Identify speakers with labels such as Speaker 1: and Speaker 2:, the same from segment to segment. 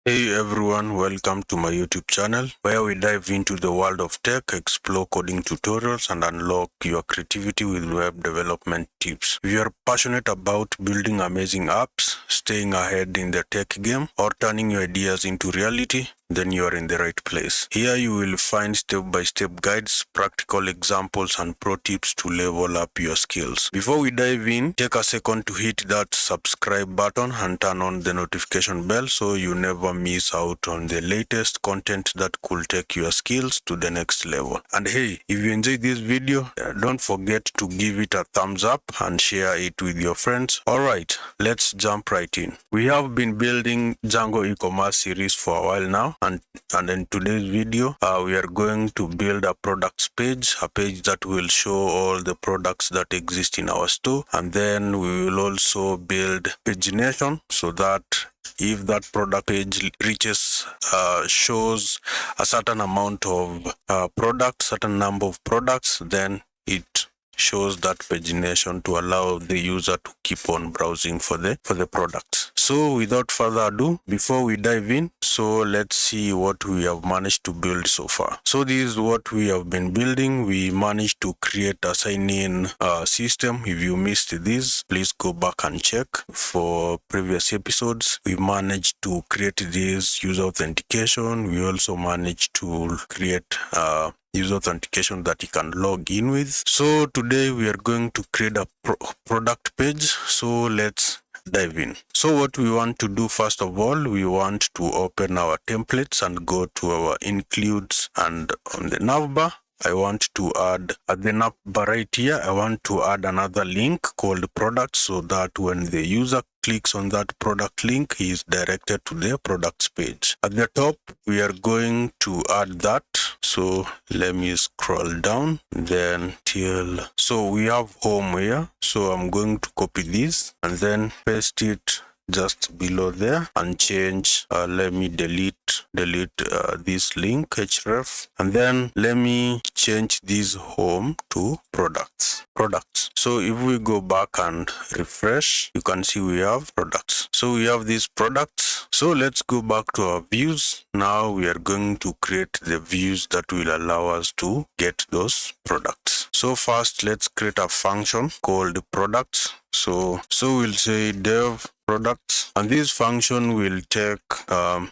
Speaker 1: Hey everyone, welcome to my YouTube channel where we dive into the world of tech, explore coding tutorials, and unlock your creativity with web development tips. If you are passionate about building amazing apps, staying ahead in the tech game, or turning your ideas into reality, then you are in the right place. Here you will find step-by-step guides, practical examples, and pro tips to level up your skills. Before we dive in, take a second to hit that subscribe button and turn on the notification bell so you never miss out on the latest content that could take your skills to the next level. And hey, if you enjoyed this video, don't forget to give it a thumbs up and share it with your friends. Alright, let's jump right in. We have been building Django e-commerce series for a while now, and in today's video, we are going to build a products page, a page that will show all the products that exist in our store, and then we will also build pagination so that if that product page reaches shows a certain amount of products, certain number of products, then it shows that pagination to allow the user to keep on browsing for the products. So without further ado, before we dive in, so let's see what we have managed to build so far. So this is what we have been building. We managed to create a sign-in system. If you missed this, please go back and check for previous episodes. We managed to create this user authentication. We also managed to create user authentication that you can log in with. So today we are going to create a product page. So let's dive in. So what we want to do, first of all, we want to open our templates and go to our includes, and on the navbar, I want to add at the navbar right here, I want to add another link called product so that when the user clicks on that product link, he is directed to the products page. At the top, we are going to add that. So let me scroll down then till, so we have home here. So I'm going to copy this and then paste it just below there and change, let me delete this link href, and then let me change this home to products. So if we go back and refresh, you can see we have products. So we have these products. So let's go back to our views. Now we are going to create the views that will allow us to get those products. So first, let's create a function called products. So we'll say dev products, and this function will take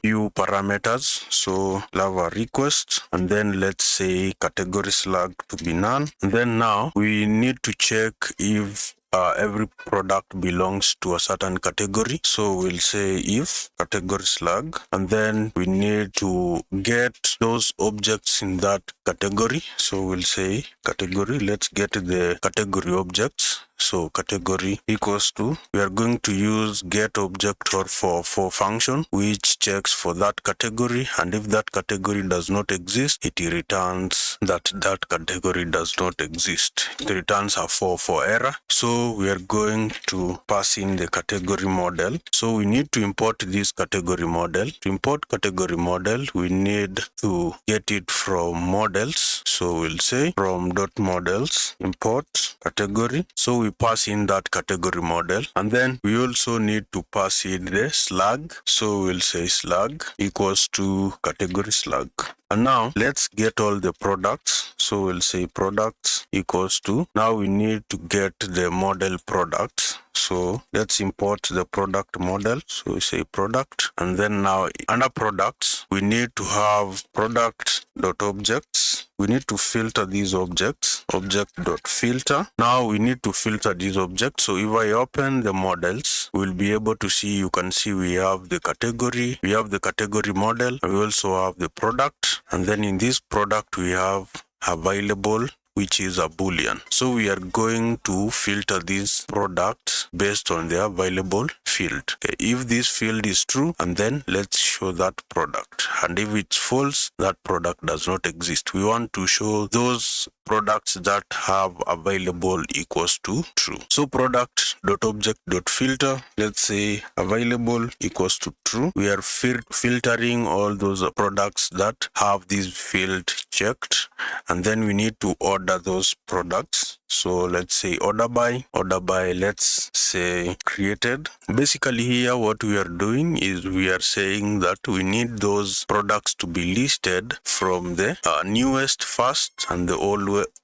Speaker 1: few parameters. So we'll have a request, and then let's say category slug to be none. And then now we need to check if every product belongs to a certain category. So we'll say if category slug, and then we need to get those objects in that category. So we'll say category, let's get the category objects. So category equals to, we are going to use get object or for function, which checks for that category, and if that category does not exist, it returns that category does not exist. It returns a 4 for error. So we are going to pass in the category model. So we need to import this category model. To import category model, we need to get it from models. So we'll say from .models import category. So we pass in that category model, and then we also need to pass in the slug. So we'll say slug equals to category slug. And now let's get all the products. So we'll say products equals to, now we need to get the model products. So let's import the product model. So we say product, and then now under products, we need to have product.objects. We need to filter these objects, object.filter. Now we need to filter these objects. So if I open the models, we'll be able to see, you can see we have the category, we have the category model, and we also have the product. And then in this product, we have available, which is a boolean. So we are going to filter these products based on the available field. Okay, if this field is true, and then let's show that product. And if it's false, that product does not exist. We want to show those products that have available equals to true. So product.object.filter, let's say available equals to true. We are filtering all those products that have this field checked, and then we need to order those products. So let's say order by, let's say created. Basically here what we are doing is we are saying that we need those products to be listed from the newest first and the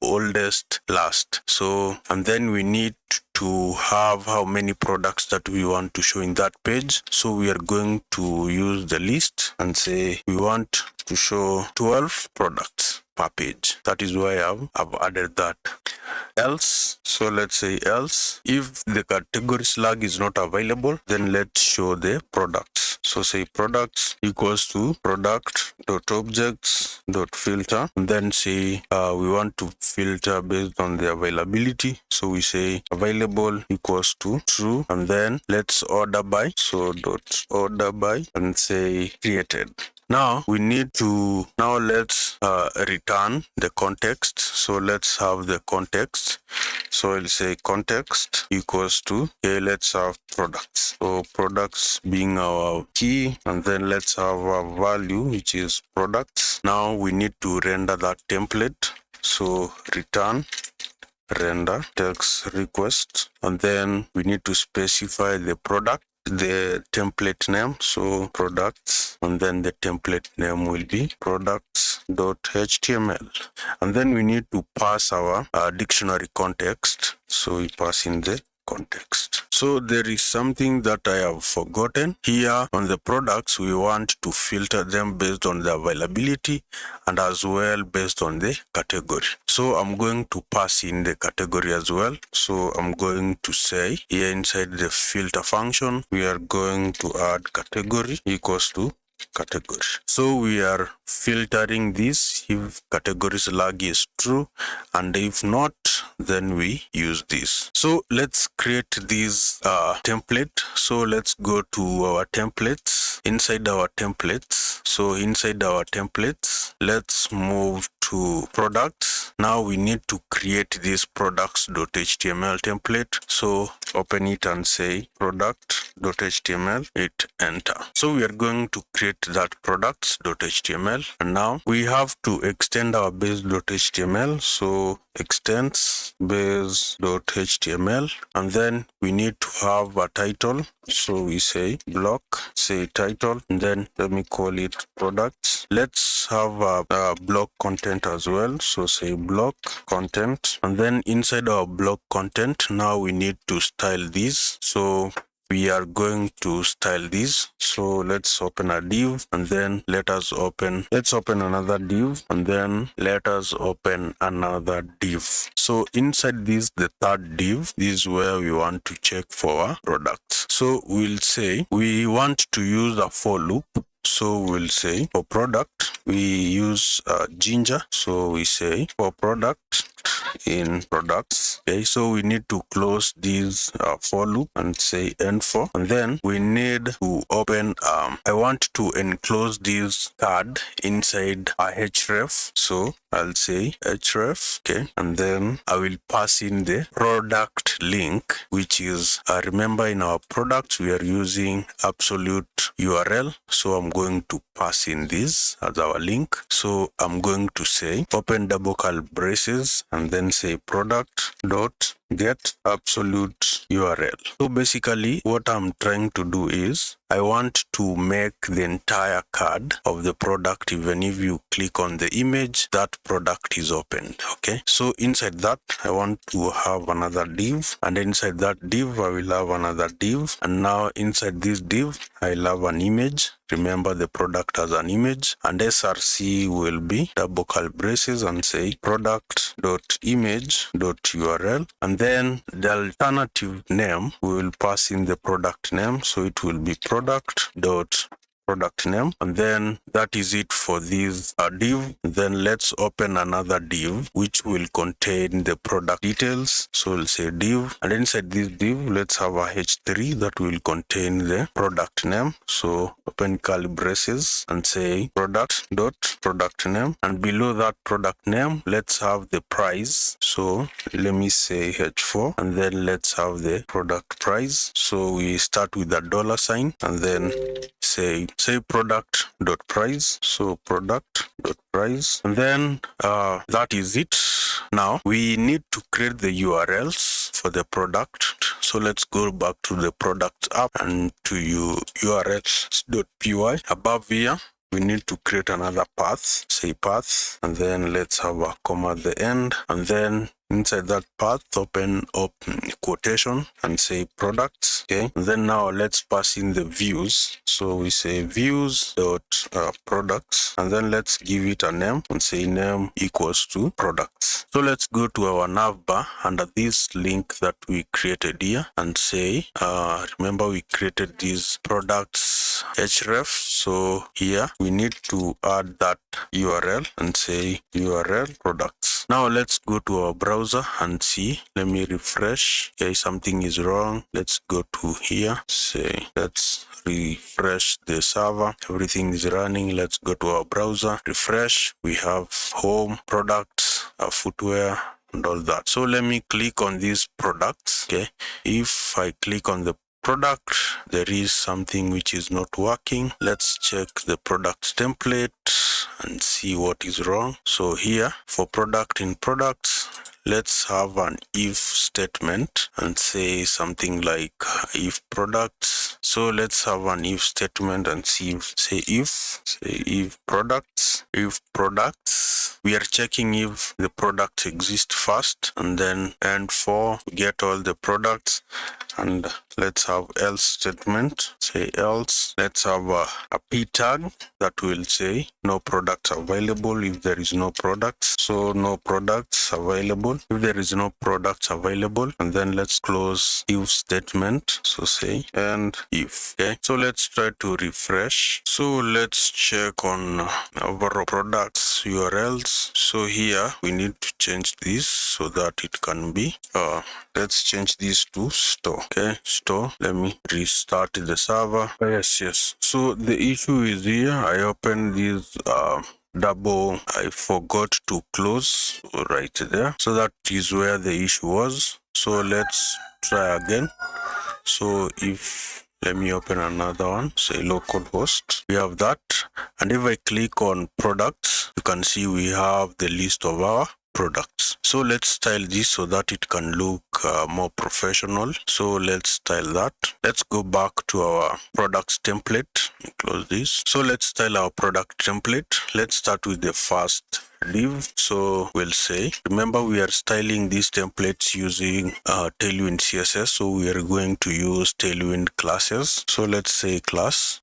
Speaker 1: oldest last. So, and then we need to have how many products that we want to show in that page. So we are going to use the list and say we want to show 12 products per page. That is why I've added that. Else, so let's say else, if the category slug is not available, then let's show the products. So say products equals to product.objects.filter, and then say we want to filter based on the availability. So we say available equals to true, and then let's order by. So dot order by and say created. Now we need to, now let's return the context. So let's have the context. So I'll say context equals to, okay, let's have products. So products being our key, and then let's have our value, which is products. Now we need to render that template. So return render text request, and then we need to specify the product, the template name. So products, and then the template name will be products.html, and then we need to pass our dictionary context. So we pass in the context. So there is something that I have forgotten here. On the products, we want to filter them based on the availability and as well based on the category. So I'm going to pass in the category as well. So I'm going to say here inside the filter function, we are going to add category equals to category. So we are filtering this if category slug is true, and if not, then we use this. So let's create this template. So let's go to our templates. Inside our templates, so inside our templates, let's move to products. Now we need to create this products.html template. So open it and say product.html, hit enter. So we are going to create that products.html, and now we have to extend our base.html. So extends base.html, and then we need to have a title. So we say block, say title, and then let me call it products. Let's have a block content as well. So say block content, and then inside our block content, now we need to style this. So we are going to style this. So let's open a div, and then let's open another div, and then let us open another div. So inside this, the third div, this is where we want to check for our products. So we'll say we want to use a for loop. So we'll say for product, we use Ginger. So we say for product in products. Okay, so we need to close this for loop and say end for, and then we need to open I want to enclose this card inside a href. So I'll say href, okay, and then I will pass in the product link, which is remember in our products we are using absolute URL. So I'm going to pass in this as our link. So I'm going to say open double curly braces and then say product dot get absolute URL. So basically what I'm trying to do is I want to make the entire card of the product. Even if you click on the image, that product is opened. Okay, so inside that I want to have another div, and inside that div I will have another div, and now inside this div I'll have an image. Remember the product as an image, and src will be double curly braces and say product.image.url, and then the alternative name we will pass in the product name. So it will be product name, and then that is it for this div. Then let's open another div which will contain the product details. So we'll say div, and inside this div let's have a h3 that will contain the product name. So open curly braces and say product name, and below that product name let's have the price. So let me say h4, and then let's have the product price. So we start with a $, and then say product dot price. So product dot price, and then that is it. Now we need to create the URLs for the product. So let's go back to the product app and to urls.py. Above here, we need to create another path, say path, and then let's have a comma at the end, and then inside that path open up quotation and say products. Okay, and then now let's pass in the views. So we say views dot products, and then let's give it a name and say name equals to products. So let's go to our navbar under this link that we created here and say remember we created these products href. So here we need to add that URL and say URL products. Now let's go to our browser and see. Let me refresh. Okay, something is wrong. Let's go to here. Say let's refresh the server. Everything is running. Let's go to our browser, refresh. We have home, products, footwear, and all that. So let me click on these products. Okay, if I click on the product, there is something which is not working. Let's check the product template and see what is wrong. So here for product in products, let's have an if statement and say something like if products. So let's have an if statement and see if products, we are checking if the products exist first, and then and for get all the products, and let's have else statement, say else. Let's have a p tag that will say no products available if there is no products. So no products available if there is no products available, and then let's close if statement. So say and if. Okay, so let's try to refresh. So let's check on our products URLs. So here we need to change this so that it can be let's change this to store. Okay, store. Let me restart the server. Yes. So the issue is here. I opened this double, I forgot to close right there. So that is where the issue was. So let's try again. So if let me open another one, say localhost. We have that, and if I click on products, you can see we have the list of our products. So let's style this so that it can look more professional. So let's style that. Let's go back to our products template. Close this. So let's style our product template. Let's start with the first div. So we'll say, remember we are styling these templates using Tailwind CSS, so we are going to use Tailwind classes. So let's say class,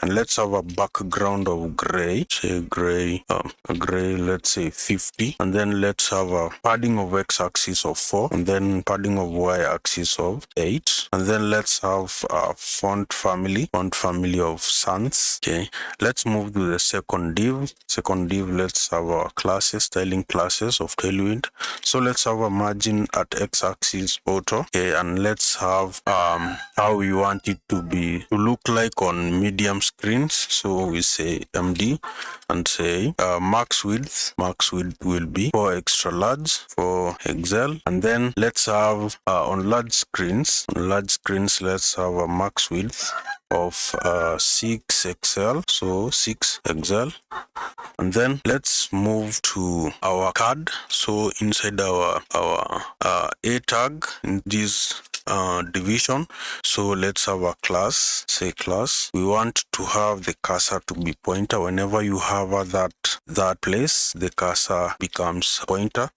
Speaker 1: and let's have a background of gray, say gray, let's say 50, and then let's have a padding of x-axis of 4, and then padding of y-axis of 8, and then let's have a font family of sans. Okay, let's move to the second div. Let's have our classes, styling classes of Tailwind. So let's have a margin at x-axis auto. Okay, and let's have how we want it to look like on medium screens. So we say MD and say max width will be for extra large for Excel, and then let's have on large screens let's have a max width of 6 Excel, so 6 Excel. And then let's move to our card. So inside our a tag in this division, so let's have a class, say class. We want to have the cursor to be pointer. Whenever you have that place, the cursor becomes pointer.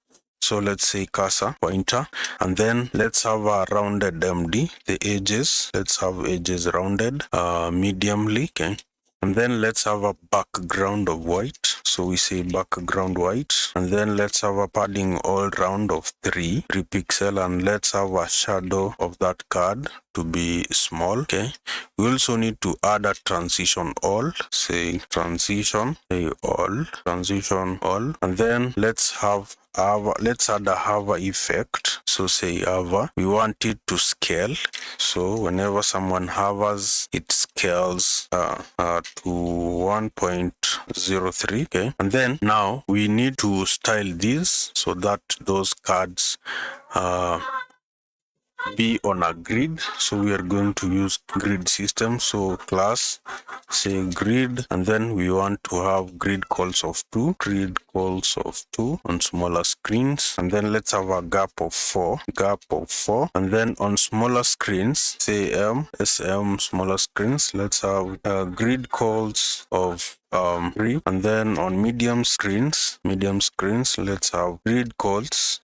Speaker 1: So let's say cursor pointer, and then let's have a rounded MD, the edges. Let's have edges rounded mediumly. Okay, and then let's have a background of white. So we say background white, and then let's have a padding all round of 3 pixel, and let's have a shadow of that card to be small. Okay, we also need to add a transition all, say transition, say all, transition all, and then let's add a hover effect. So say hover, we want it to scale. So whenever someone hovers, it scales to 1.03. Okay, and then now we need to style this so that those cards be on a grid, so we are going to use grid system. So class, say grid, and then we want to have grid calls of 2, on smaller screens, and then let's have a gap of 4, and then on smaller screens, say sm smaller screens, let's have grid calls of 3, and then on medium screens, let's have grid calls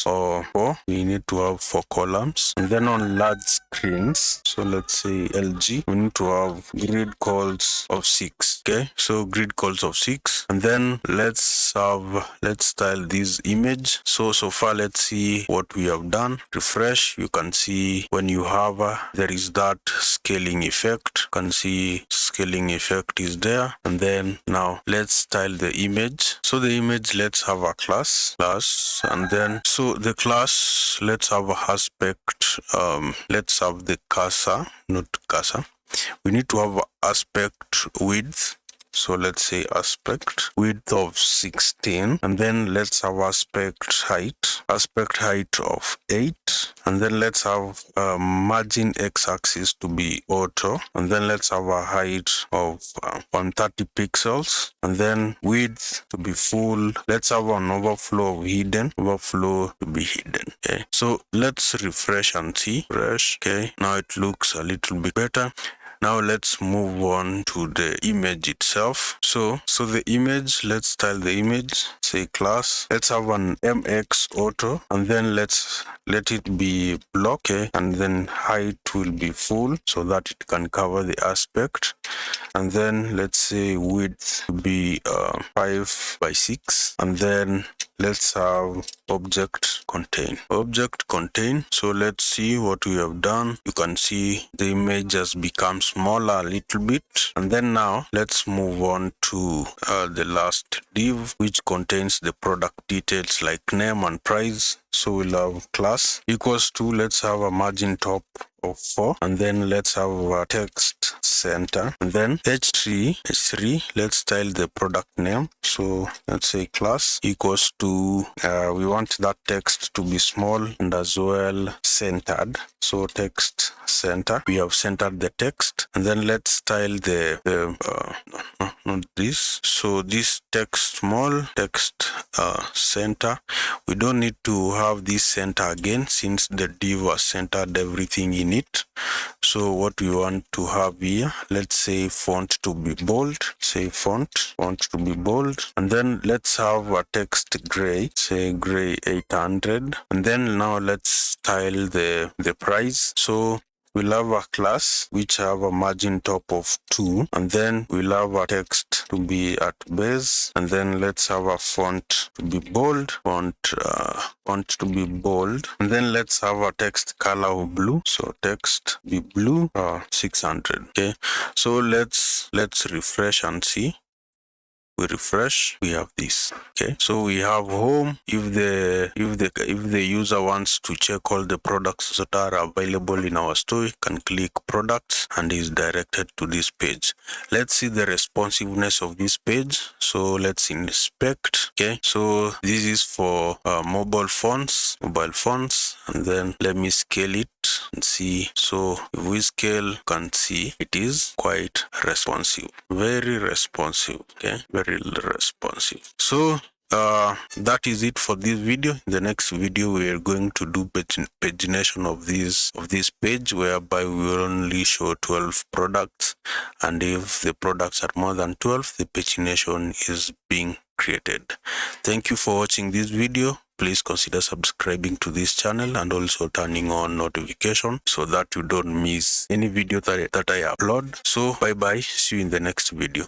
Speaker 1: or 4. We need to have 4 columns, and then on large screens, so let's say LG, we need to have grid calls of 6. Okay, so grid calls of 6, and then let's style this image. So far, let's see what we have done. Refresh. You can see when you hover, there is that scaling effect. You can see scaling effect is there. And then now let's style the image. So the image, let's have a class, and then so the class, let's have a aspect. Let's have the cursor, not cursor. We need to have aspect width. So let's say aspect width of 16, and then let's have aspect height of 8, and then let's have margin x-axis to be auto, and then let's have a height of 130 pixels, and then width to be full. Let's have an overflow to be hidden. Okay, so let's refresh and see. Okay, now it looks a little bit better. Now let's move on to the image itself. So the image, let's style the image, say class. Let's have an MX auto, and then let it be block, okay, and then height will be full so that it can cover the aspect. And then let's say width to be 5 by 6, and then let's have object contain. So let's see what we have done. You can see the image has become smaller a little bit. And then now let's move on to the last div, which contains the product details like name and price. So we'll have class equals to, let's have a margin top of 4, and then let's have a text center, and then h3, let's style the product name. So let's say class equals to, we want that text to be small and as well centered. So text center, we have centered the text, and then let's style not this. So this text small, text center. We don't need to have this center again since the div has centered everything in it. So what we want to have here, let's say font to be bold, say font to be bold, and then let's have a text gray, say gray 800, and then now let's style the price. So we'll have a class which have a margin top of 2, and then we'll have a text to be at base, and then let's have a font to be bold, font to be bold, and then let's have a text color of blue. So text be blue 600. Okay, so let's refresh and see. We refresh, we have this. Okay, so we have home. If the user wants to check all the products that are available in our store, you can click products and is directed to this page. Let's see the responsiveness of this page. So let's inspect. Okay, so this is for mobile phones, and then let me scale it and see. So if we scale, you can see it is quite responsive, very responsive. Okay, very responsive. So that is it for this video. In the next video, we are going to do pagination of this page, whereby we will only show 12 products, and if the products are more than 12, the pagination is being created. Thank you for watching this video. Please consider subscribing to this channel and also turning on notification so that you don't miss any video that I upload. So bye bye, see you in the next video.